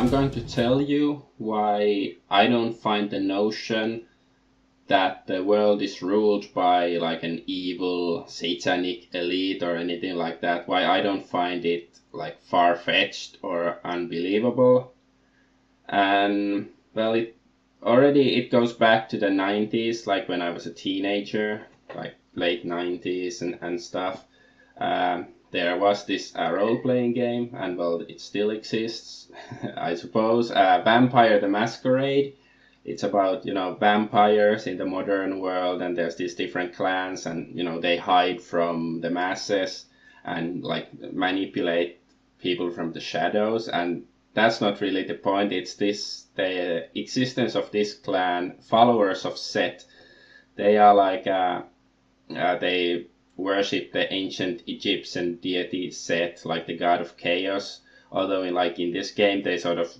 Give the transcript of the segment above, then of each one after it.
I'm going to tell you why I don't find the notion that the world is ruled by like an evil satanic elite or anything like that, why I don't find it like far-fetched or unbelievable. And well, it goes back to the 90s, like when I was a teenager, like late 90s and stuff. There was this role-playing game, and well, it still exists, I suppose. Vampire the Masquerade. It's about, vampires in the modern world, and there's these different clans, and, they hide from the masses and, like, manipulate people from the shadows. And that's not really the point. It's the existence of this clan, followers of Set. They are like, they worship the ancient Egyptian deity Set, like the god of chaos. Although in this game, they sort of,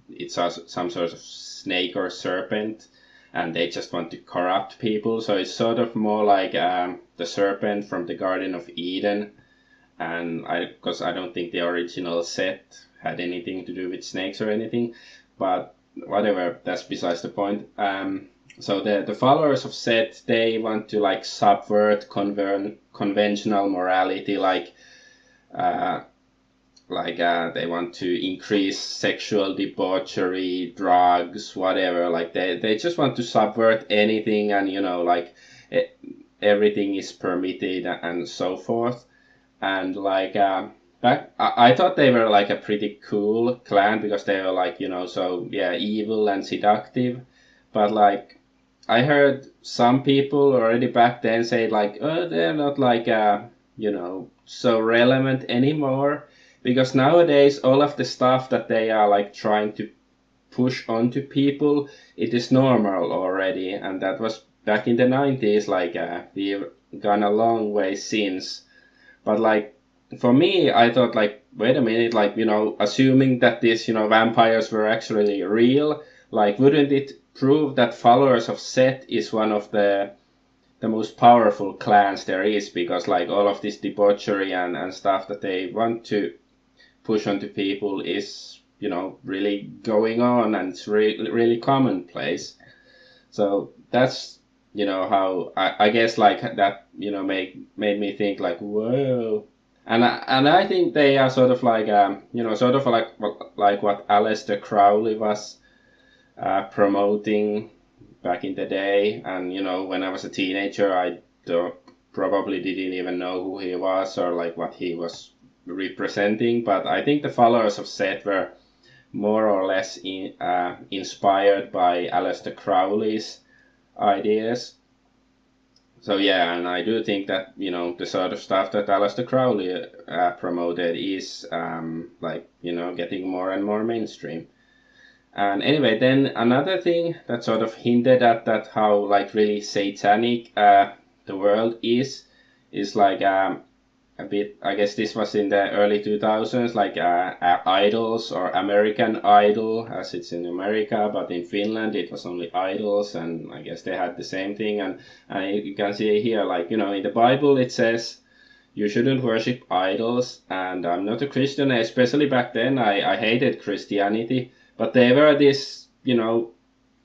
it's some sort of snake or serpent, and they just want to corrupt people. So it's sort of more like the serpent from the Garden of Eden. And because I don't think the original Set had anything to do with snakes or anything, but whatever, that's besides the point. So the followers of Set, they want to like subvert conventional morality, they want to increase sexual debauchery, drugs, whatever. Like they just want to subvert anything, and everything is permitted and so forth. And I thought they were like a pretty cool clan because they were evil and seductive. But I heard some people already back then say they're not so relevant anymore, because nowadays all of the stuff that they are trying to push onto people, it is normal already. And that was back in the 90s. We've gone a long way since. But for me, I thought wait a minute, assuming that these vampires were actually real, wouldn't it prove that followers of Set is one of the most powerful clans there is? Because all of this debauchery and stuff that they want to push onto people is really going on, and it's really commonplace. So that's how I guess that made me think whoa. And I think they are sort of like what Aleister Crowley was promoting back in the day. And when I was a teenager, I probably didn't even know who he was or what he was representing. But I think the followers of Set were more or less inspired by Aleister Crowley's ideas. So yeah, and I do think that the sort of stuff that Aleister Crowley promoted is getting more and more mainstream. And anyway, then another thing that sort of hinted at that how really satanic the world is a bit, I guess this was in the early 2000s, Idols or American Idol, as it's in America, but in Finland it was only Idols, and I guess they had the same thing. And you can see here, in the Bible it says you shouldn't worship idols, and I'm not a Christian, especially back then. I hated Christianity, but there were these,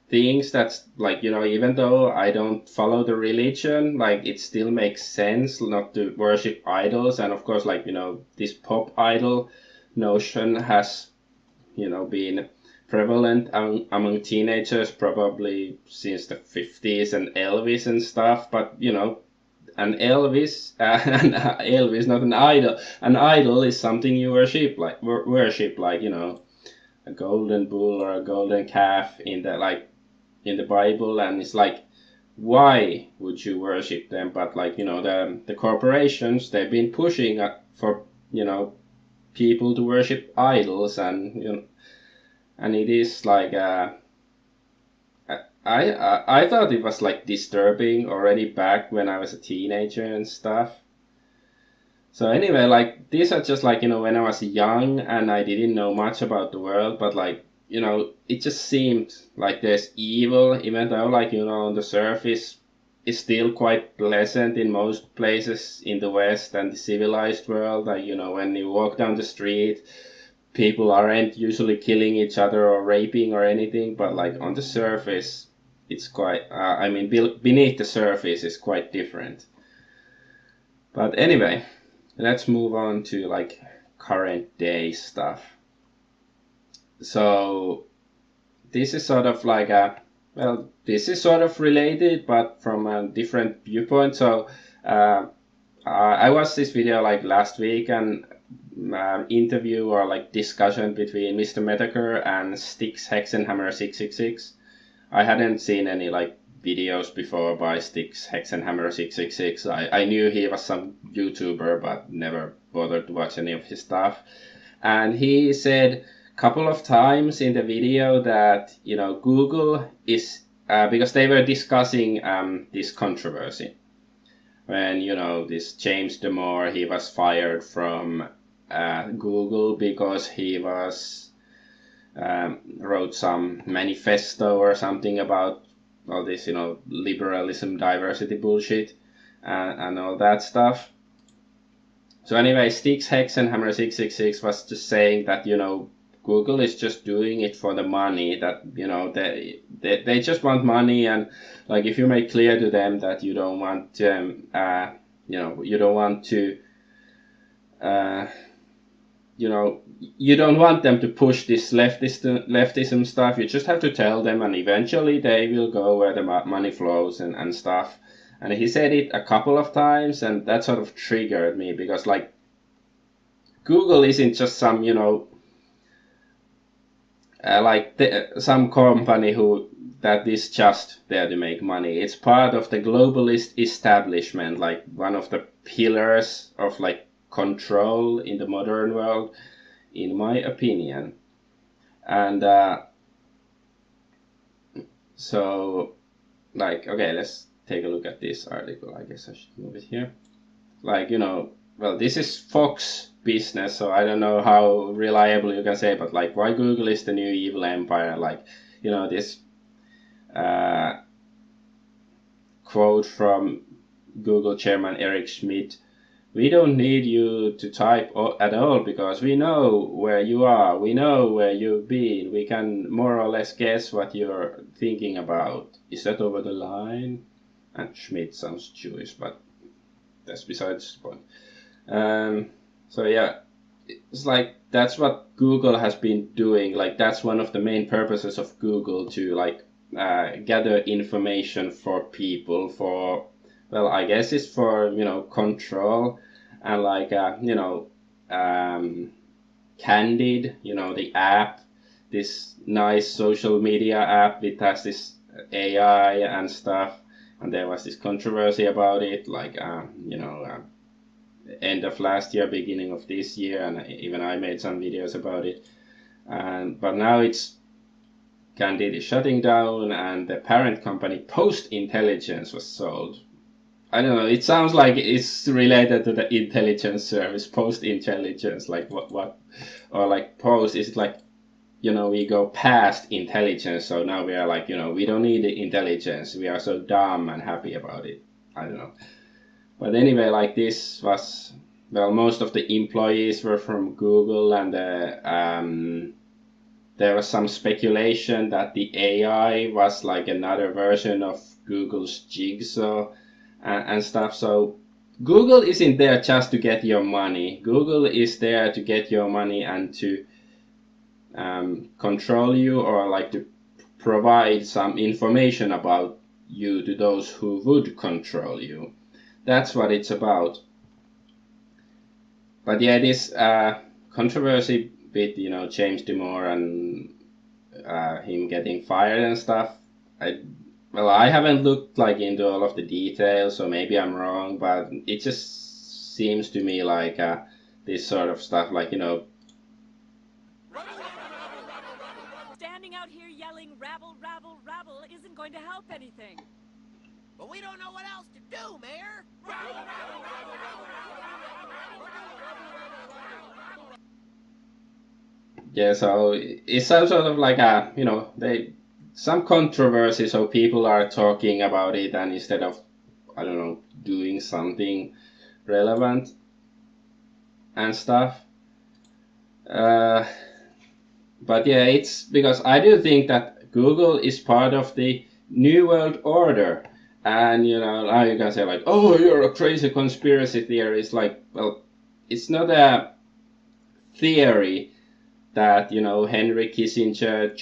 things that's even though I don't follow the religion, it still makes sense not to worship idols. And of course, this pop idol notion has been prevalent among teenagers probably since the 50s, and Elvis and stuff. But and Elvis and Elvis, not an idol. An idol is something you worship, a golden bull or a golden calf in the Bible. And it's why would you worship them? But the corporations, they've been pushing for people to worship idols, and and it is I thought it was disturbing already back when I was a teenager and stuff. So anyway, these are just when I was young and I didn't know much about the world, but it just seemed like there's evil, even though on the surface it's still quite pleasant in most places in the West and the civilized world. When you walk down the street, people aren't usually killing each other or raping or anything, but like on the surface, it's quite. I mean, beneath the surface is quite different. But anyway, let's move on to like current day stuff. So this is sort of like this is sort of related, but from a different viewpoint. So I watched this video like last week, and interview or like discussion between Mr. Metaker and Styx Hexenhammer 666. I hadn't seen any like videos before by Styx Hexenhammer 666. I knew he was some YouTuber, but never bothered to watch any of his stuff. And he said a couple of times in the video that, you know, Google is because they were discussing this controversy when, you know, this James Damore, he was fired from Google because he was wrote some manifesto or something about all this, you know, liberalism, diversity bullshit, and all that stuff. So anyway, Styx Hexenhammer 666 was just saying that, you know, Google is just doing it for the money, that, you know, they just want money, and like if you make clear to them that you don't want you know, you don't want to you know, you don't want them to push this leftism stuff. You just have to tell them, and eventually they will go where the money flows and stuff. And he said it a couple of times, and that sort of triggered me, because like Google isn't just some, you know, some company that is just there to make money. It's part of the globalist establishment, like one of the pillars of like control in the modern world, in my opinion. And so like, okay, let's take a look at this article. I guess I should move it here. Like, you know, well, this is Fox business, so I don't know how reliable you can say, but like, why Google is the new evil empire. Like, you know, this quote from Google chairman Eric Schmidt: "We don't need you to type at all, because we know where you are, we know where you've been, we can more or less guess what you're thinking about. Is that over the line?" And Schmidt sounds Jewish, but that's besides the point. So yeah, it's like that's what Google has been doing. Like that's one of the main purposes of Google, to like gather information for people, for, well, I guess it's for, you know, control, and like you know, Candid, you know, the app, this nice social media app, it has this AI and stuff, and there was this controversy about it, like you know, end of last year, beginning of this year, and even I made some videos about it. But now it's Candid is shutting down, and the parent company Post Intelligence was sold. I don't know, it sounds like it's related to the intelligence service, Post Intelligence, like what, or like Post is like, you know, we go past intelligence, so now we are like, you know, we don't need the intelligence, we are so dumb and happy about it. I don't know. But anyway, like this was, well, most of the employees were from Google, and there was some speculation that the AI was like another version of Google's Jigsaw and stuff. So Google isn't there just to get your money. Google is there to get your money and to control you, or like to provide some information about you to those who would control you. That's what it's about. But yeah, this controversy with, you know, James Damore and him getting fired and stuff, I haven't looked like into all of the details, so maybe I'm wrong, but it just seems to me like this sort of stuff, like, you know, standing out here yelling rabble, rabble, rabble isn't going to help anything. But we don't know what else to do, Mayor. Yeah, so it's some sort of like a, you know, some controversy, so people are talking about it, and instead of, I don't know, doing something relevant and stuff. But yeah, it's because I do think that Google is part of the New World Order. And, now you can say like, oh, you're a crazy conspiracy theorist. Like, well, it's not a theory that, Henry Kissinger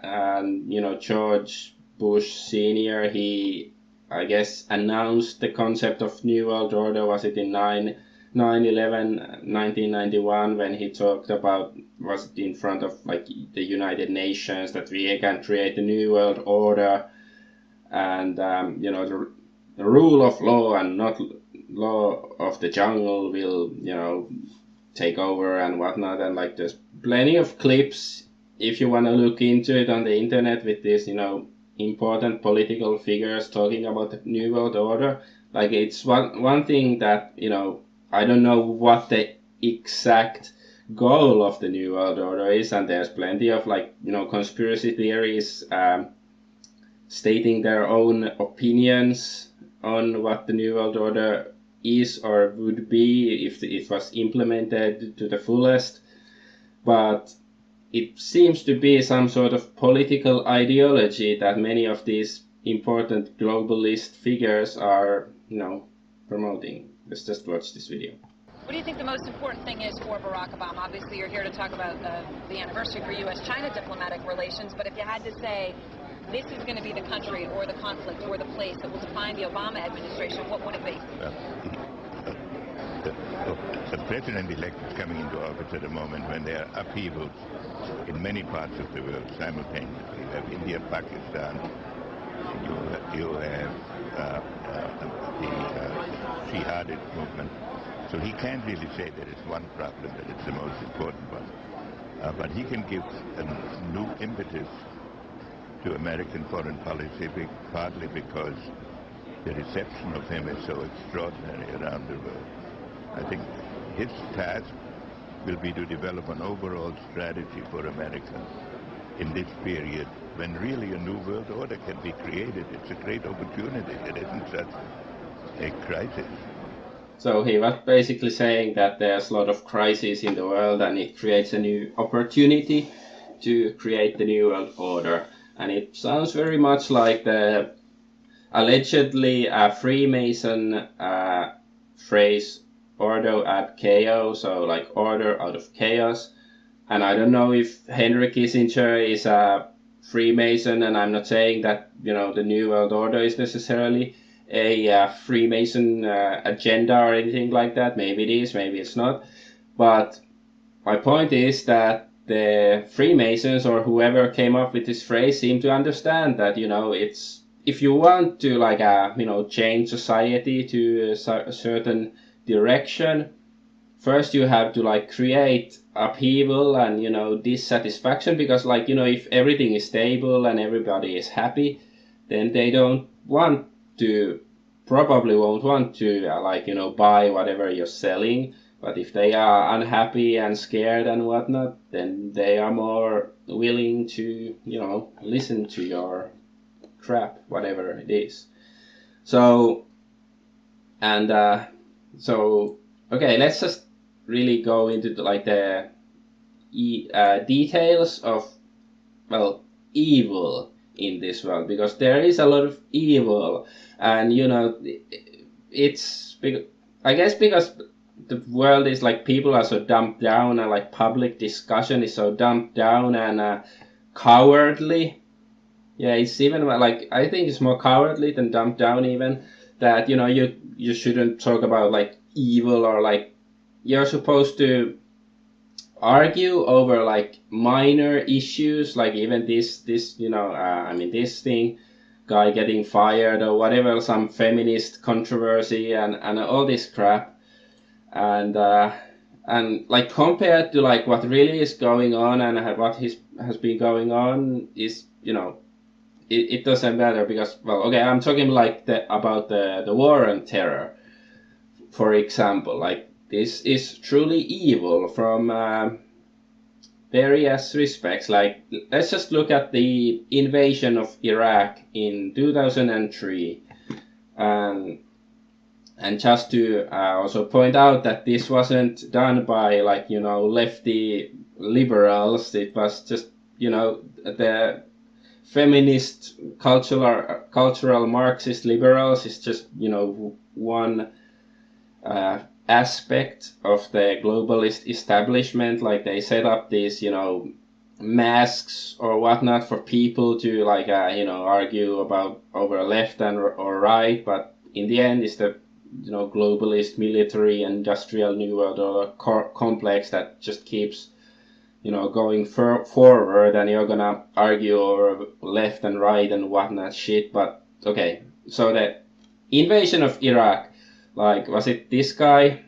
and, George Bush Sr., he, I guess, announced the concept of New World Order. Was it in 9/11, 1991, when he talked about, was it in front of like the United Nations, that we can create a new world order, and the rule of law and not law of the jungle will take over and whatnot. And like there's plenty of clips if you want to look into it on the internet with these important political figures talking about the new world order. Like it's one thing that I don't know what the exact goal of the New World Order is, and there's plenty of conspiracy theories stating their own opinions on what the New World Order is or would be if it was implemented to the fullest. But it seems to be some sort of political ideology that many of these important globalist figures are, promoting. Let's just watch this video. What do you think the most important thing is for Barack Obama? Obviously, you're here to talk about the anniversary for U.S.-China diplomatic relations, but if you had to say this is going to be the country or the conflict or the place that will define the Obama administration, what would it be? The president-elect is coming into office at a moment when there are upheavals in many parts of the world simultaneously. You have India, Pakistan, you have the jihadist movement. So he can't really say there is one problem that it's the most important one. But he can give a new impetus to American foreign policy, partly because the reception of him is so extraordinary around the world. I think his task will be to develop an overall strategy for America in this period when really a new world order can be created. It's a great opportunity. It isn't such a crisis. So he was basically saying that there's a lot of crises in the world and it creates a new opportunity to create the new world order. And it sounds very much like the allegedly Freemason phrase ordo ad chaos, so like order out of chaos. And I don't know if Henry Kissinger is a Freemason, and I'm not saying that the New World Order is necessarily a Freemason agenda or anything like that. Maybe it is, maybe it's not. But my point is that the Freemasons or whoever came up with this phrase seem to understand that it's, if you want to change society to a certain direction, first you have to create upheaval and dissatisfaction, because if everything is stable and everybody is happy, then they probably won't want to buy whatever you're selling. But if they are unhappy and scared and whatnot, then they are more willing to listen to your crap, whatever it is. So okay, let's just really go into the details of evil in this world, because there is a lot of evil. And it's I guess because the world is people are so dumped down, and public discussion is so dumped down and cowardly. Yeah, it's even I think it's more cowardly than dumped down even, that you shouldn't talk about evil, or you're supposed to argue over minor issues, even this this thing, guy getting fired or whatever, some feminist controversy and all this crap, and compared to what really is going on and what has been going on is it doesn't matter, because okay, I'm talking about the war on terror, for example. This is truly evil from various respects. Let's just look at the invasion of Iraq in 2003, and And just to also point out that this wasn't done by like, you know, lefty liberals. It was just, you know, the feminist cultural Marxist liberals is just, you know, one aspect of the globalist establishment. Like they set up these, you know, masks or whatnot for people to like, you know, argue about over left and or right. But in the end, it's the, you know, globalist military industrial new world order complex that just keeps, you know, going forward, and you're gonna argue over left and right and whatnot shit. But okay, so the invasion of Iraq, like, was it this guy,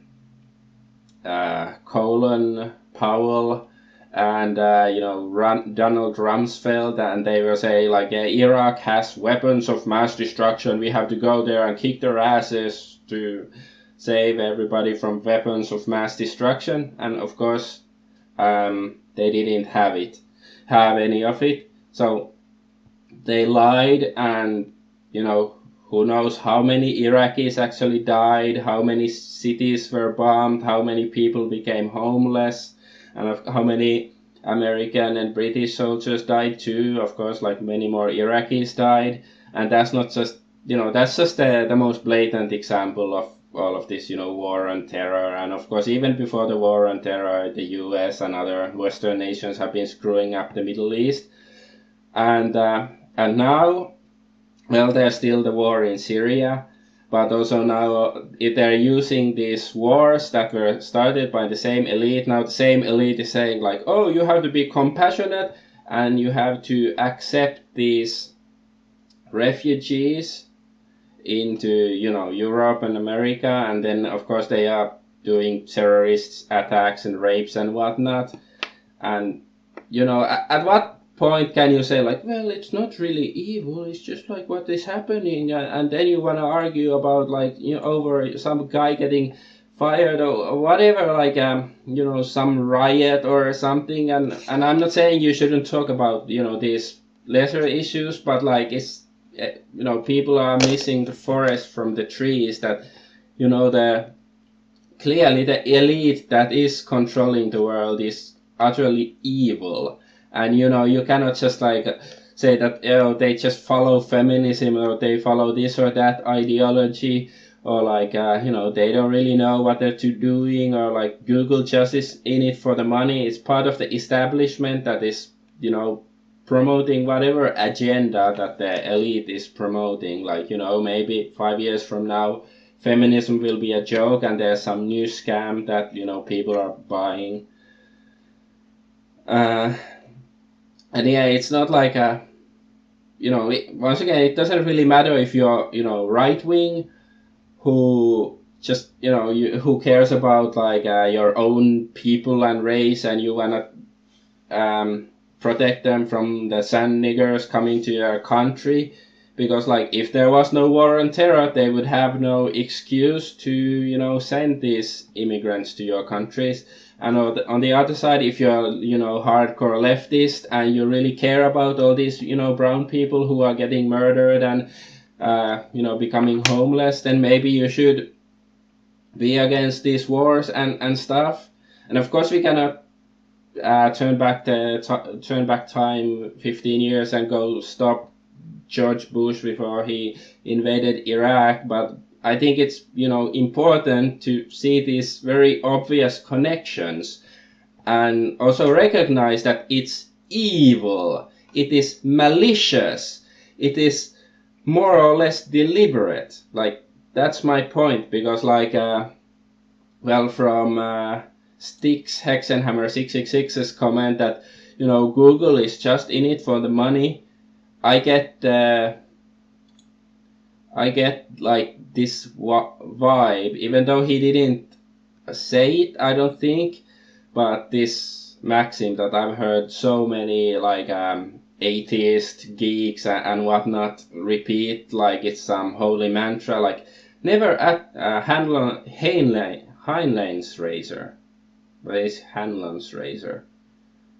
Colin Powell, and you know, Donald Rumsfeld, and they will say like, yeah, Iraq has weapons of mass destruction, we have to go there and kick their asses to save everybody from weapons of mass destruction. And of course, they didn't have any of it. So they lied, and you know, who knows how many Iraqis actually died, how many cities were bombed, how many people became homeless, and how many American and British soldiers died too. Of course, like many more Iraqis died. And that's not just, you know, that's just the most blatant example of all of this, you know, war on terror. And of course, even before the war on terror, the US and other Western nations have been screwing up the Middle East. And now, well, there's still the war in Syria, but also now they're using these wars that were started by the same elite. Now the same elite is saying like, oh, you have to be compassionate and you have to accept these refugees into, you know, Europe and America. And then of course they are doing terrorist attacks and rapes and whatnot. And, you know, at what point can you say like, well, it's not really evil, it's just like what is happening, and then you want to argue about like, you know, over some guy getting fired or whatever, like you know, some riot or something. And I'm not saying you shouldn't talk about, you know, these lesser issues, but like, it's, you know, people are missing the forest from the trees, that, you know, clearly the elite that is controlling the world is utterly evil. And, you know, you cannot just like say that, you know, they just follow feminism or they follow this or that ideology, or like, you know, they don't really know what they're doing, or like Google just is in it for the money. It's part of the establishment that is, you know, promoting whatever agenda that the elite is promoting. Like, you know, maybe 5 years from now, feminism will be a joke and there's some new scam that, you know, people are buying. And yeah, it's not like a, you know, once again, it doesn't really matter if you're, you know, right wing, who just, you know, who cares about like your own people and race, and you wanna protect them from the sand niggers coming to your country. Because like, if there was no war on terror, they would have no excuse to, you know, send these immigrants to your countries. And on the other side, if you're, you know, hardcore leftist and you really care about all these, you know, brown people who are getting murdered and, you know, becoming homeless, then maybe you should be against these wars and stuff. And of course, we cannot turn back time 15 years and go stop George Bush before he invaded Iraq, but I think it's, you know, important to see these very obvious connections and also recognize that it's evil, it is malicious, it is more or less deliberate. Like, that's my point, because like, well, from Styx Hexenhammer 666's comment that, you know, Google is just in it for the money, I get like this vibe, even though he didn't say it, I don't think, but this maxim that I've heard so many like atheist geeks and whatnot repeat like it's some holy mantra, like never at Heinlein's razor. What is Hanlon's razor?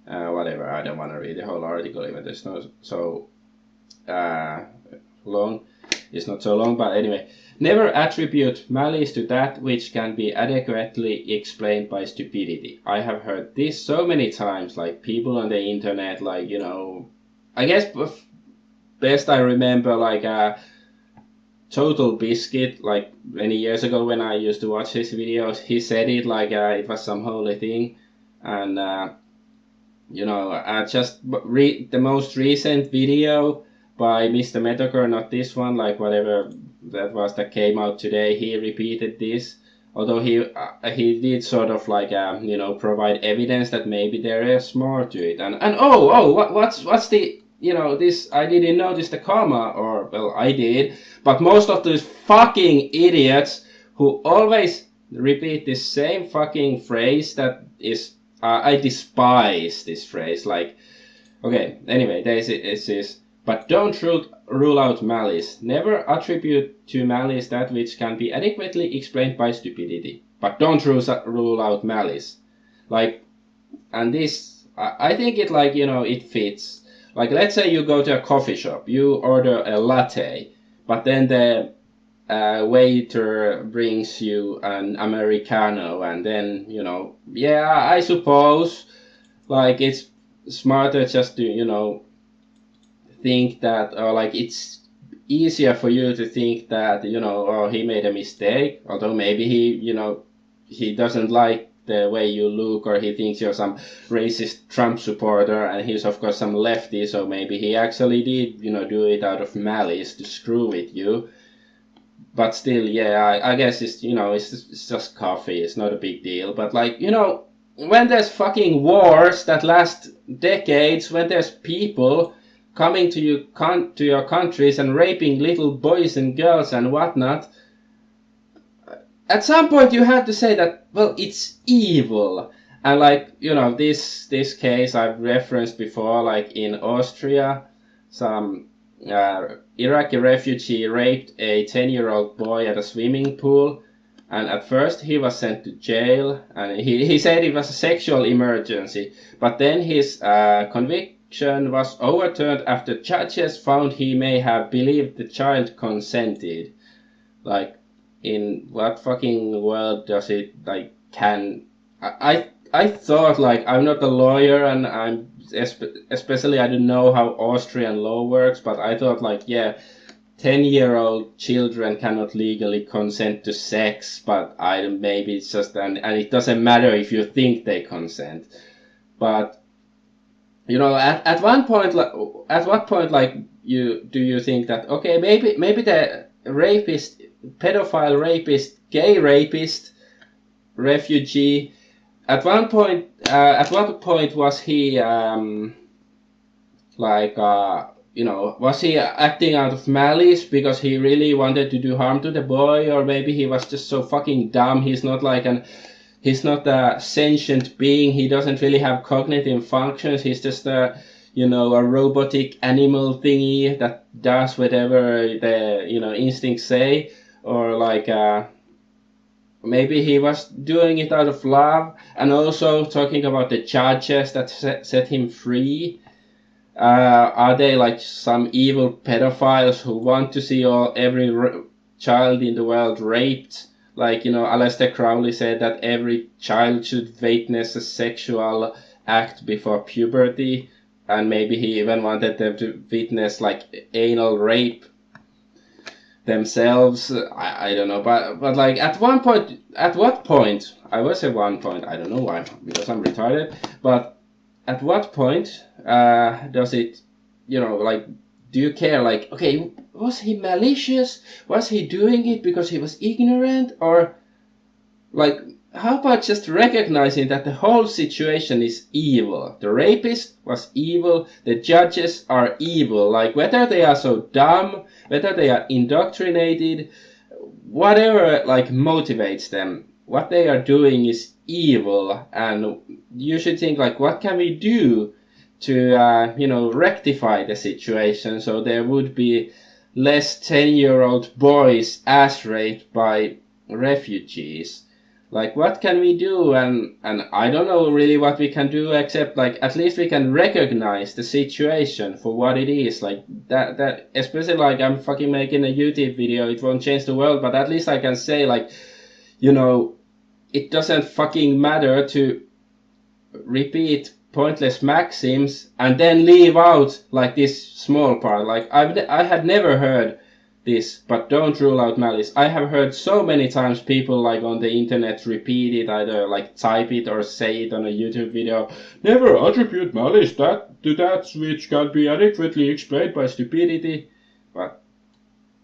Whatever, I don't want to read the whole article even, there's no so long. it's not so long, but anyway. Never attribute malice to that which can be adequately explained by stupidity. I have heard this so many times, like people on the internet, like, you know, I guess best I remember, like, Total Biscuit, like many years ago when I used to watch his videos, he said it like it was some holy thing. And, you know, I just read the most recent video by Mr. Metoker, not this one, like whatever that was that came out today, he repeated this. Although he did sort of like, you know, provide evidence that maybe there is more to it. And what's the, you know, this, I didn't notice the comma, or, well, I did, but most of those fucking idiots who always repeat this same fucking phrase that is, I despise this phrase, like, okay, anyway, this is, but don't rule out malice. Never attribute to malice that which can be adequately explained by stupidity. But don't rule out malice. Like, and this, I think it, like, you know, it fits. Like, let's say you go to a coffee shop, you order a latte, but then the waiter brings you an Americano, and then, you know, yeah, I suppose, like, it's smarter just to, you know, think that, or like it's easier for you to think that, you know, oh, he made a mistake, although maybe he, you know, he doesn't like the way you look, or he thinks you're some racist Trump supporter, and he's of course some lefty, so maybe he actually did, you know, do it out of malice to screw with you. But still, yeah, I guess it's, you know, it's just coffee, it's not a big deal. But like, you know, when there's fucking wars that last decades, when there's people coming to your countries and raping little boys and girls and whatnot, at some point you have to say that, well, it's evil. And like, you know, this case I've referenced before, like in Austria, some Iraqi refugee raped a 10-year-old boy at a swimming pool, and at first he was sent to jail, and he said it was a sexual emergency, but then his conviction was overturned after judges found he may have believed the child consented. Like, in what fucking world does it, like, can... I thought, like, I'm not a lawyer, and I'm especially I don't know how Austrian law works, but I thought, like, yeah, 10-year-old children cannot legally consent to sex, but maybe it's just, and it doesn't matter if you think they consent. But, you know, at one point, like, at what point, like, do you think that, okay, maybe the rapist, pedophile rapist, gay rapist, refugee, at what point was he, you know, was he acting out of malice because he really wanted to do harm to the boy, or maybe he was just so fucking dumb, he's not a sentient being, he doesn't really have cognitive functions, he's just a, you know, a robotic animal thingy that does whatever the, you know, instincts say, or like, maybe he was doing it out of love. And also talking about the judges that set him free. Are they like some evil pedophiles who want to see every child in the world raped? Like, you know, Aleister Crowley said that every child should witness a sexual act before puberty. And maybe he even wanted them to witness like anal rape themselves. I don't know, but like at what point, I will say one point, I don't know why, because I'm retarded, but at what point does it, you know, like, do you care, like, okay, was he malicious, was he doing it because he was ignorant, or like, how about just recognizing that the whole situation is evil? The rapist was evil, the judges are evil, like whether they are so dumb, whether they are indoctrinated, whatever like motivates them, what they are doing is evil, and you should think like, what can we do to you know, rectify the situation so there would be less 10-year-old boys ass raped by refugees. Like, what can we do? And I don't know really what we can do, except like at least we can recognize the situation for what it is. Like that especially like I'm fucking making a YouTube video, it won't change the world, but at least I can say like, you know, it doesn't fucking matter to repeat pointless maxims and then leave out like this small part. Like I had never heard this, but don't rule out malice. I have heard so many times people like on the internet repeat it, either like type it or say it on a YouTube video. Never attribute malice to that which can be adequately explained by stupidity. But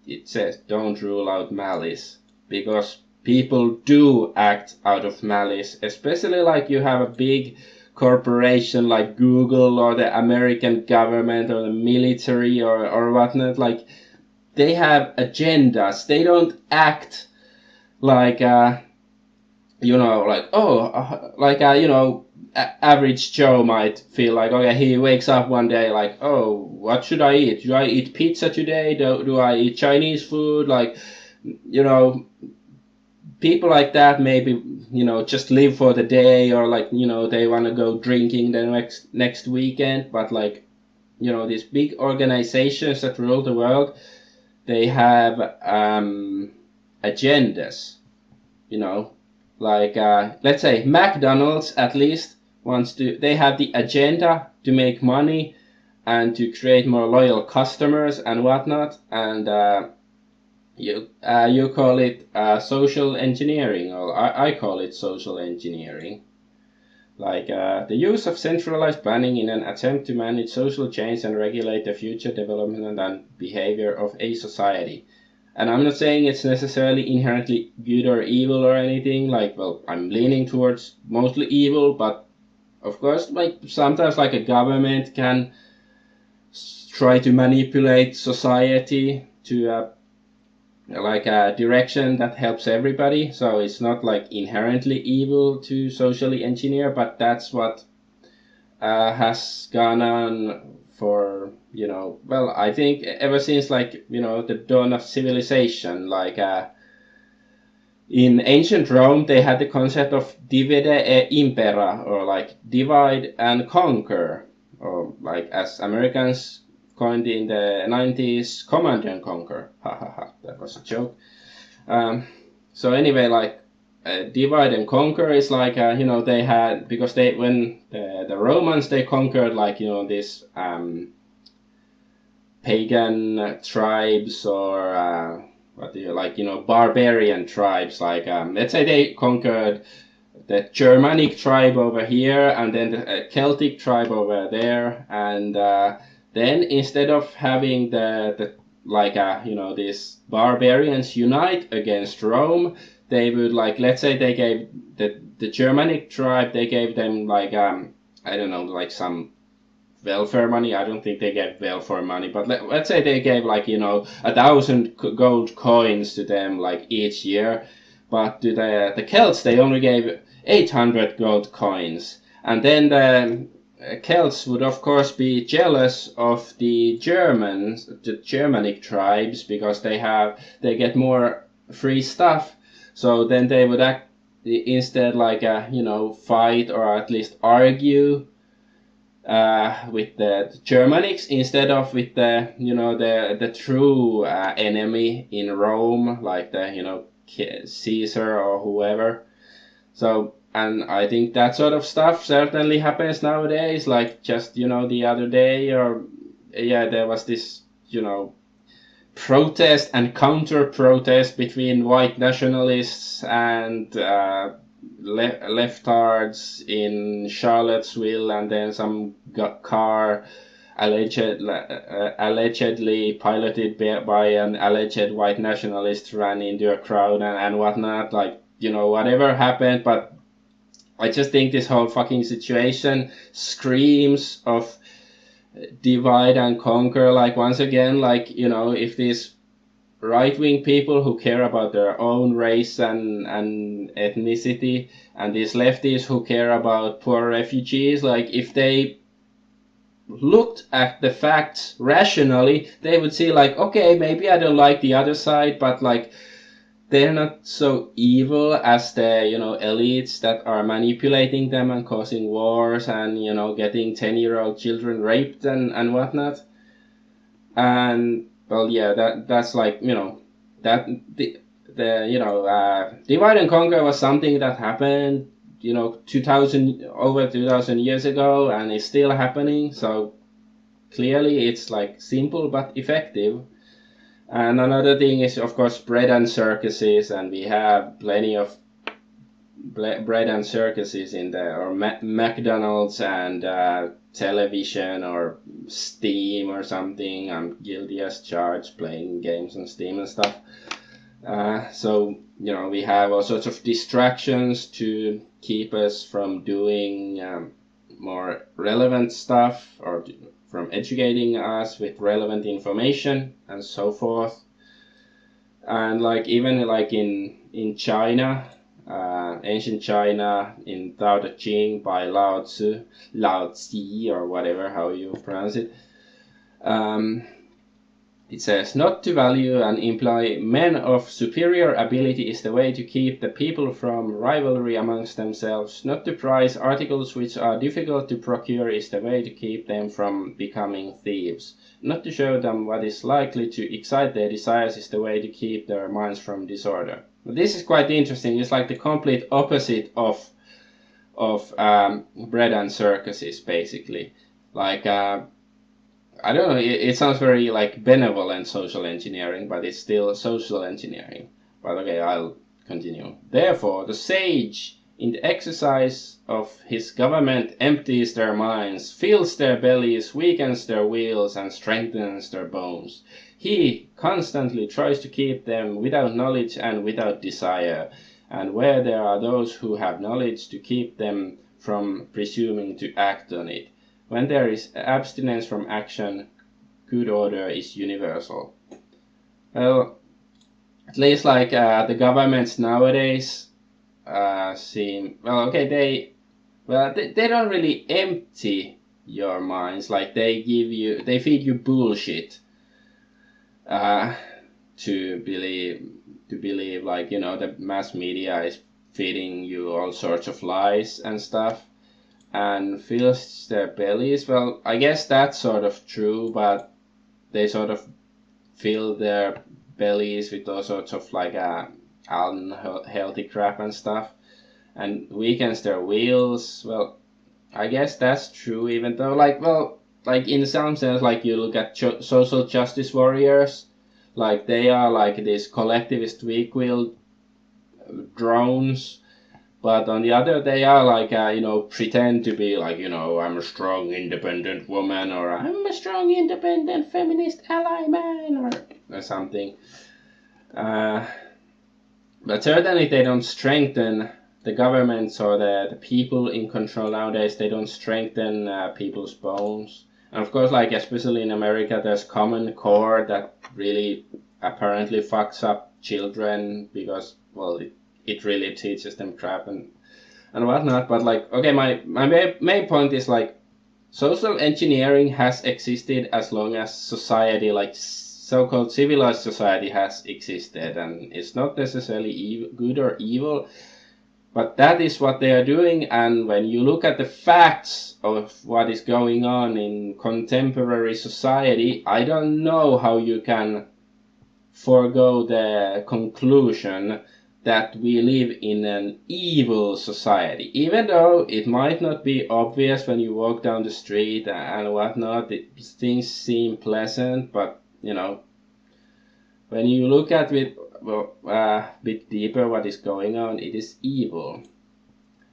it says don't rule out malice, because people do act out of malice, especially like you have a big corporation like Google or the American government or the military or whatnot. Like, they have agendas. They don't act like you know, like you know, average Joe might feel like, okay, he wakes up one day like, oh, what should I eat? Do I eat pizza today? Do I eat Chinese food? Like, you know, people like that maybe, you know, just live for the day, or like, you know, they want to go drinking the next weekend. But like, you know, these big organizations that rule the world, they have agendas, you know, like let's say McDonald's at least wants to, they have the agenda to make money and to create more loyal customers and whatnot, and you call it social engineering, or I call it social engineering. Like the use of centralized planning in an attempt to manage social change and regulate the future development and behavior of a society. And I'm not saying it's necessarily inherently good or evil or anything. Like, well, I'm leaning towards mostly evil, but of course, like sometimes like a government can try to manipulate society to like a direction that helps everybody. So it's not like inherently evil to socially engineer, but that's what has gone on for, you know, well, I think ever since like, you know, the dawn of civilization. Like in ancient Rome they had the concept of divide et impera, or like divide and conquer, or like as Americans coined in the 90s, command and conquer. Ha ha ha, that was a joke. So anyway, like divide and conquer is like you know, they had, because they, when the Romans, they conquered like, you know, this pagan tribes, or what do you, like, you know, barbarian tribes. Like let's say they conquered the Germanic tribe over here, and then the Celtic tribe over there, and then instead of having the like you know, these barbarians unite against Rome, they would, like, let's say they gave the Germanic tribe, they gave them like I don't know, like some welfare money. I don't think they gave welfare money, but let's say they gave like, you know, 1,000 gold coins to them like each year. But to the Celts they only gave 800 gold coins, and then the Celts would of course be jealous of the Germans, the Germanic tribes, because they get more free stuff. So then they would act instead like you know, fight or at least argue with the Germanics instead of with the, you know, the true enemy in Rome, like the, you know, Caesar or whoever. So, and I think that sort of stuff certainly happens nowadays. Like just, you know, the other day, or yeah, there was this, you know, protest and counter protest between white nationalists and leftards in Charlottesville, and then some car allegedly piloted by an alleged white nationalist ran into a crowd and whatnot. Like, you know, whatever happened, but I just think this whole fucking situation screams of divide and conquer. Like, once again, like, you know, if these right-wing people who care about their own race and ethnicity, and these lefties who care about poor refugees, like, if they looked at the facts rationally, they would see like, okay, maybe I don't like the other side, but like, they're not so evil as the, elites that are manipulating them and causing wars and, getting 10-year-old children raped and whatnot. And well, yeah, that's like, that the divide and conquer was something that happened, 2000 years ago, and it's still happening. So clearly it's like simple but effective. And another thing is, of course, bread and circuses, and we have plenty of bread and circuses in there, or McDonald's and television or Steam or something. I'm guilty as charged playing games on Steam and stuff. So, we have all sorts of distractions to keep us from doing more relevant stuff, or from educating us with relevant information and so forth. And like even like in China, ancient China, in Tao Te Ching by Lao Tzu, or whatever how you pronounce it, it says, not to value and employ men of superior ability is the way to keep the people from rivalry amongst themselves. Not to prize articles which are difficult to procure is the way to keep them from becoming thieves. Not to show them what is likely to excite their desires is the way to keep their minds from disorder. But this is quite interesting. It's like the complete opposite of bread and circuses, basically. Like, I don't know, it sounds very like benevolent social engineering, but it's still social engineering. But okay, I'll continue. Therefore, the sage, in the exercise of his government, empties their minds, fills their bellies, weakens their wills, and strengthens their bones. He constantly tries to keep them without knowledge and without desire, and where there are those who have knowledge, to keep them from presuming to act on it. When there is abstinence from action, good order is universal. Well, at least like the governments nowadays seem, well, okay, they don't really empty your minds. Like they feed you bullshit to believe like, the mass media is feeding you all sorts of lies and stuff, and fills their bellies. Well, I guess that's sort of true, but they sort of fill their bellies with all sorts of like unhealthy crap and stuff, and weakens their wills. Well, I guess that's true, even though like in some sense, like you look at social justice warriors, like they are like these collectivist weak-willed drones. But on the other, they are like, pretend to be like, I'm a strong, independent woman, or I'm a strong, independent, feminist ally man, or something. But certainly they don't strengthen the governments or the people in control nowadays. They don't strengthen people's bones. And of course, like, especially in America, there's Common Core that really apparently fucks up children because, well, it really teaches them crap and whatnot. But like, okay, my main point is like, social engineering has existed as long as society, like so-called civilized society, has existed, and it's not necessarily good or evil, but that is what they are doing. And when you look at the facts of what is going on in contemporary society, I don't know how you can forego the conclusion that we live in an evil society. Even though it might not be obvious when you walk down the street and whatnot, things seem pleasant, but, when you look at it a bit deeper what is going on, it is evil.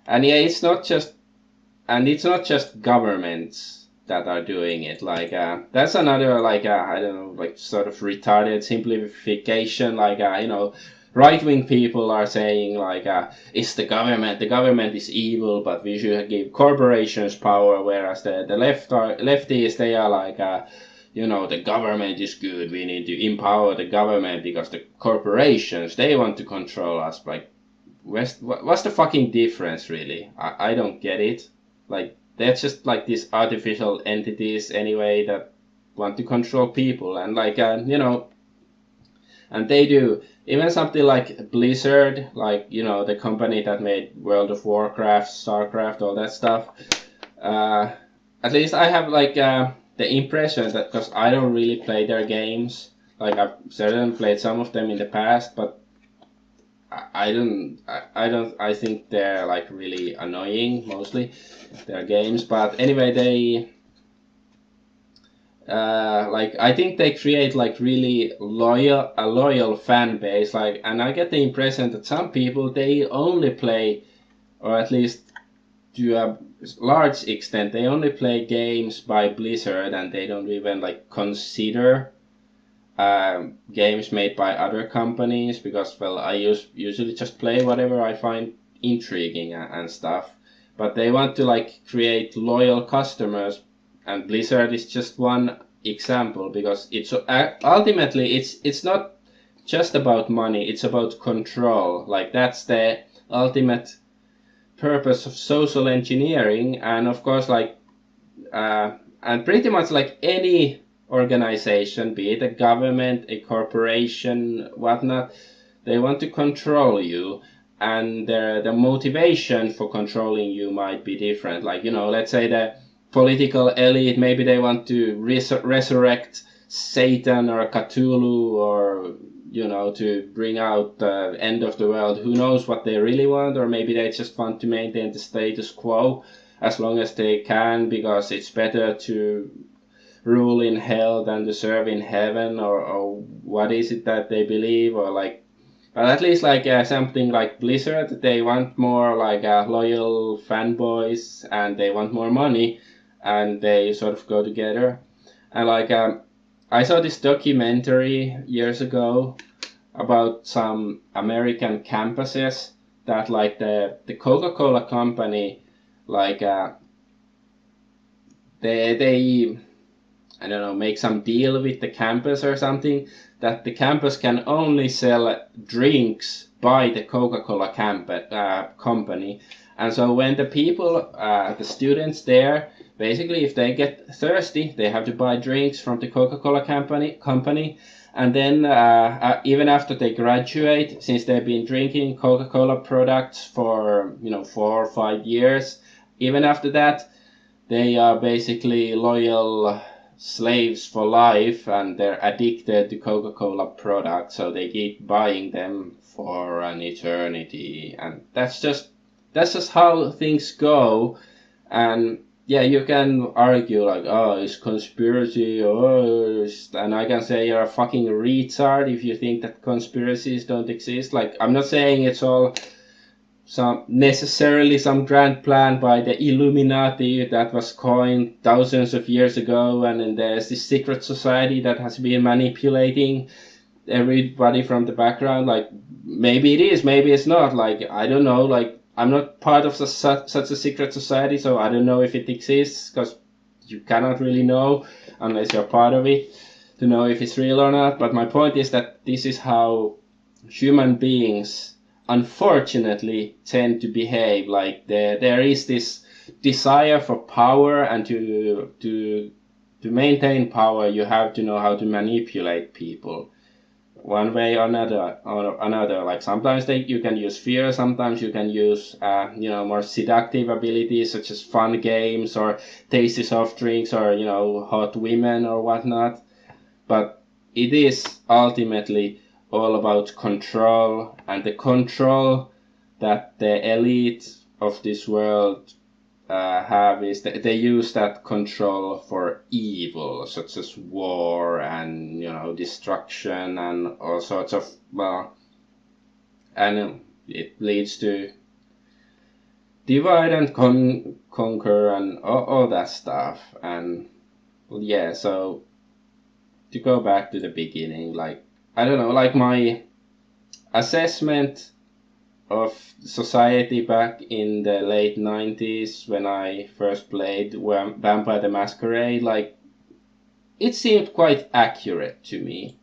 And yeah, it's not just governments that are doing it. Like, that's another, like, I don't know, like, sort of retarded simplification, like, right-wing people are saying like, it's the government is evil, but we should give corporations power, whereas the lefties, they are like, the government is good, we need to empower the government because the corporations, they want to control us. Like, what's the fucking difference, really? I don't get it. Like, they're just like these artificial entities anyway that want to control people, and like, And they do. Even something like Blizzard, like, you know, the company that made World of Warcraft, StarCraft, all that stuff. At least I have like the impression that, because I don't really play their games, like I've certainly played some of them in the past, but I think they're like really annoying, mostly their games. But anyway, they like I think they create like really a loyal fan base, like, and I get the impression that some people, they only play, or at least to a large extent, they only play games by Blizzard, and they don't even like consider games made by other companies, because, well, I usually just play whatever I find intriguing and stuff. But they want to like create loyal customers, and Blizzard is just one example, because it's ultimately it's not just about money, it's about control. Like, that's the ultimate purpose of social engineering. And of course, like and pretty much like any organization, be it a government, a corporation, whatnot, they want to control you, and the motivation for controlling you might be different. Like, you know, let's say the political elite, maybe they want to resurrect Satan or Cthulhu, or, you know, to bring out the end of the world. Who knows what they really want? Or maybe they just want to maintain the status quo as long as they can, because it's better to rule in hell than to serve in heaven, or what is it that they believe, or like. But at least like something like Blizzard, they want more like loyal fanboys, and they want more money, and they sort of go together. And like I saw this documentary years ago about some American campuses that like the Coca-Cola company, like they I don't know, make some deal with the campus or something, that the campus can only sell drinks by the Coca-Cola company. And so when the people, the students there, basically if they get thirsty, they have to buy drinks from the Coca-Cola company. And then even after they graduate, since they've been drinking Coca-Cola products for, you know, 4 or 5 years, even after that, they are basically loyal slaves for life, and they're addicted to Coca-Cola products, so they keep buying them for an eternity. And that's just how things go. And yeah, you can argue like, oh, it's conspiracy, and I can say you're a fucking retard if you think that conspiracies don't exist. Like, I'm not saying it's all necessarily some grand plan by the Illuminati that was coined thousands of years ago, and then there's this secret society that has been manipulating everybody from the background. Like, maybe it is, maybe it's not. Like, I don't know. Like, I'm not part of such a secret society, so I don't know if it exists, because you cannot really know unless you're part of it to know if it's real or not. But my point is that this is how human beings unfortunately tend to behave. Like, there is this desire for power, and to maintain power you have to know how to manipulate people one way or another. Like, sometimes you can use fear, sometimes you can use you know, more seductive abilities such as fun games or tasty soft drinks, or, you know, hot women or whatnot. But it is ultimately all about control, and the control that the elite of this world have is that they use that control for evil, such as war and, you know, destruction and all sorts of, well, and it leads to divide and conquer and all that stuff. And well, yeah, so to go back to the beginning, like, I don't know, like, my assessment of society back in the late 90s when I first played Vampire the Masquerade, like, it seemed quite accurate to me.